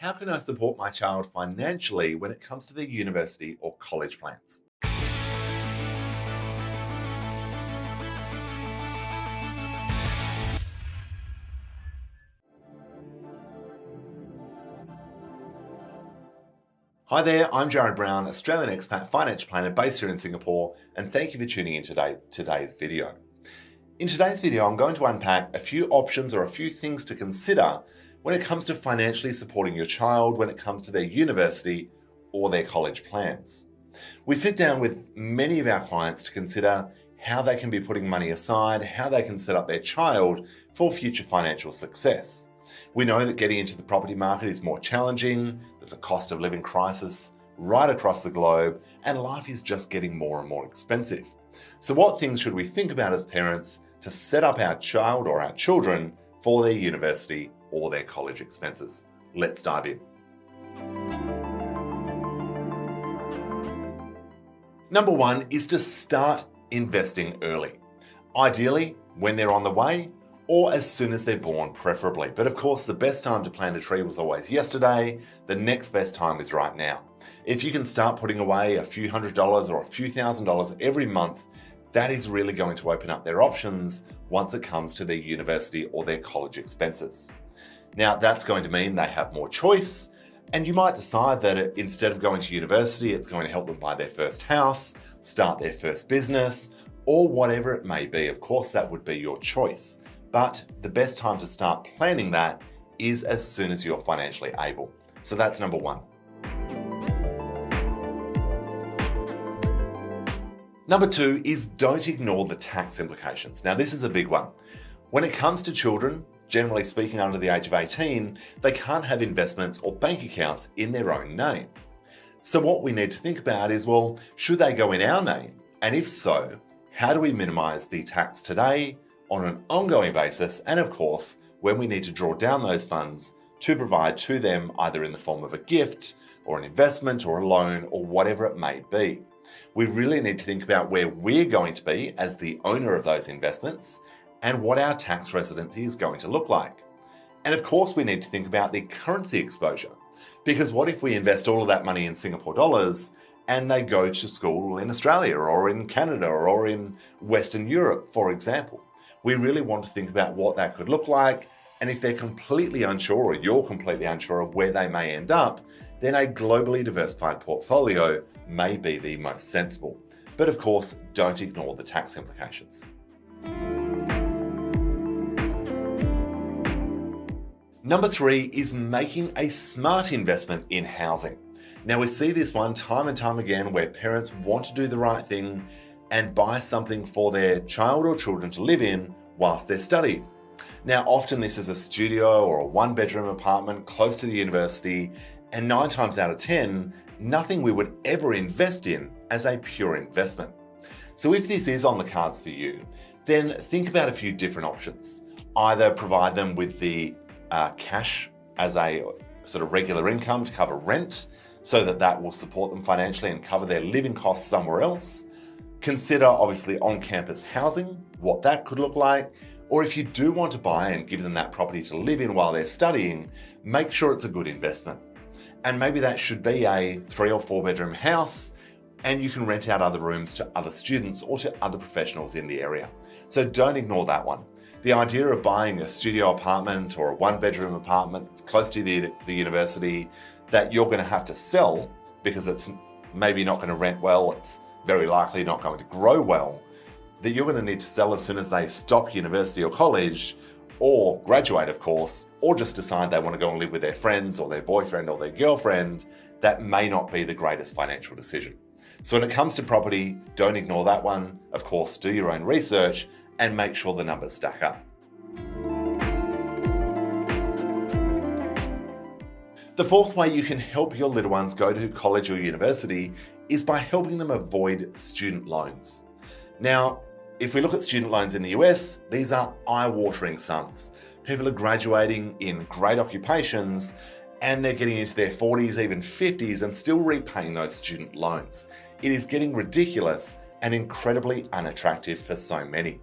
How can I support my child financially when it comes to their university or college plans? Hi there, I'm Jared Brown, Australian expat financial planner based here in Singapore, and thank you for tuning in today's video. In today's video, I'm going to unpack a few options or a few things to consider when it comes to financially supporting your child when it comes to their university or their college plans. We sit down with many of our clients to consider how they can be putting money aside, how they can set up their child for future financial success. We know that getting into the property market is more challenging, there's a cost of living crisis right across the globe, and life is just getting more and more expensive. So what things should we think about as parents to set up our child or our children for their university or their college expenses? Let's dive in. Number one is to start investing early. Ideally, when they're on the way, or as soon as they're born, preferably. But of course, the best time to plant a tree was always yesterday. The next best time is right now. If you can start putting away a few $100s or a few $1,000s every month, that is really going to open up their options once it comes to their university or their college expenses. Now, that's going to mean they have more choice, and you might decide that instead of going to university, it's going to help them buy their first house, start their first business, or whatever it may be. Of course, that would be your choice. But the best time to start planning that is as soon as you're financially able. So that's number one. Number two is don't ignore the tax implications. Now, this is a big one. When it comes to children, generally speaking under the age of 18, they can't have investments or bank accounts in their own name. So what we need to think about is, well, should they go in our name? And if so, how do we minimize the tax today, on an ongoing basis, and of course, when we need to draw down those funds to provide to them either in the form of a gift or an investment or a loan or whatever it may be. We really need to think about where we're going to be as the owner of those investments and what our tax residency is going to look like. And of course, we need to think about the currency exposure, because what if we invest all of that money in Singapore dollars and they go to school in Australia or in Canada or in Western Europe, for example? We really want to think about what that could look like, and if they're completely unsure or you're completely unsure of where they may end up, then a globally diversified portfolio may be the most sensible. But of course, don't ignore the tax implications. Number three is making a smart investment in housing. Now, we see this one time and time again where parents want to do the right thing and buy something for their child or children to live in whilst they're studying. Now, often this is a studio or a one-bedroom apartment close to the university, and 9 times out of 10, nothing we would ever invest in as a pure investment. So if this is on the cards for you, then think about a few different options. Either provide them with the cash as a sort of regular income to cover rent, so that will support them financially and cover their living costs somewhere else. Consider obviously on-campus housing, what that could look like, or if you do want to buy and give them that property to live in while they're studying, make sure it's a good investment. And maybe that should be a 3 or 4 bedroom house, and you can rent out other rooms to other students or to other professionals in the area. So don't ignore that one. The idea of buying a studio apartment or a 1-bedroom apartment that's close to the university that you're going to have to sell because it's maybe not going to rent well, it's very likely not going to grow well, that you're going to need to sell as soon as they stop university or college, or graduate, of course, or just decide they want to go and live with their friends or their boyfriend or their girlfriend, that may not be the greatest financial decision. So when it comes to property, don't ignore that one. Of course, do your own research and make sure the numbers stack up. The fourth way you can help your little ones go to college or university is by helping them avoid student loans. Now, if we look at student loans in the US, these are eye-watering sums. People are graduating in great occupations and they're getting into their 40s, even 50s, and still repaying those student loans. It is getting ridiculous and incredibly unattractive for so many.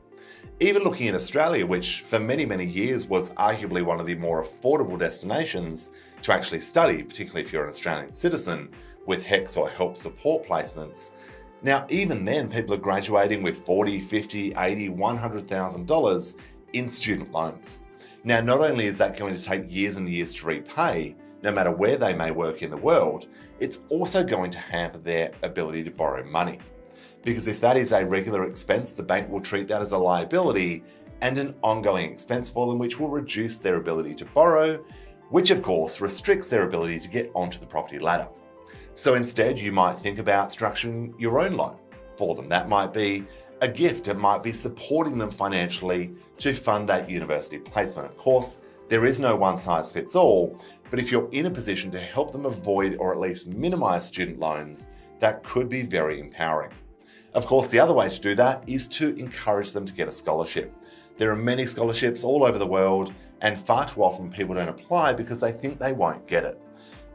Even looking at Australia, which for many, many years was arguably one of the more affordable destinations to actually study, particularly if you're an Australian citizen, with HECS or help support placements. Now, even then, people are graduating with $40,000, $50,000, $80,000, $100,000 in student loans. Now, not only is that going to take years and years to repay, no matter where they may work in the world, it's also going to hamper their ability to borrow money. Because if that is a regular expense, the bank will treat that as a liability and an ongoing expense for them, which will reduce their ability to borrow, which of course restricts their ability to get onto the property ladder. So instead, you might think about structuring your own loan for them. That might be a gift. It might be supporting them financially to fund that university placement. Of course, there is no one size fits all, but if you're in a position to help them avoid or at least minimize student loans, that could be very empowering. Of course, the other way to do that is to encourage them to get a scholarship. There are many scholarships all over the world, and far too often people don't apply because they think they won't get it.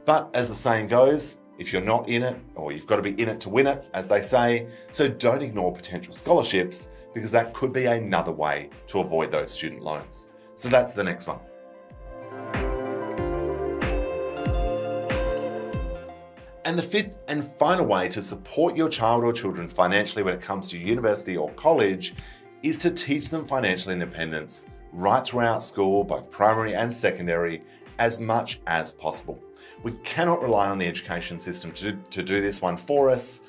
But as the saying goes, if you're not in it, or you've got to be in it to win it, as they say, so don't ignore potential scholarships because that could be another way to avoid those student loans. So that's the next one. And the fifth and final way to support your child or children financially when it comes to university or college is to teach them financial independence right throughout school, both primary and secondary, as much as possible. We cannot rely on the education system to do this one for us.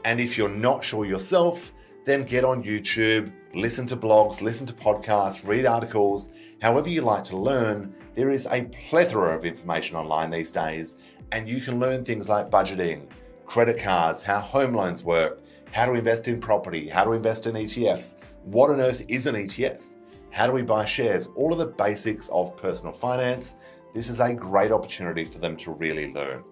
And if you're not sure yourself, then get on YouTube, listen to blogs, listen to podcasts, read articles, however you like to learn. There is a plethora of information online these days, and you can learn things like budgeting, credit cards, how home loans work, how to invest in property, how to invest in ETFs, what on earth is an ETF, how do we buy shares, all of the basics of personal finance. This is a great opportunity for them to really learn.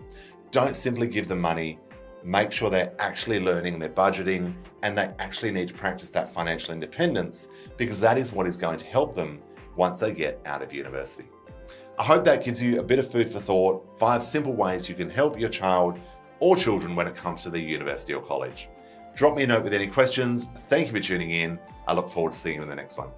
Don't simply give them money. Make sure they're actually learning, they're budgeting, and they actually need to practice that financial independence because that is what is going to help them once they get out of university. I hope that gives you a bit of food for thought, 5 simple ways you can help your child or children when it comes to the university or college. Drop me a note with any questions. Thank you for tuning in. I look forward to seeing you in the next one.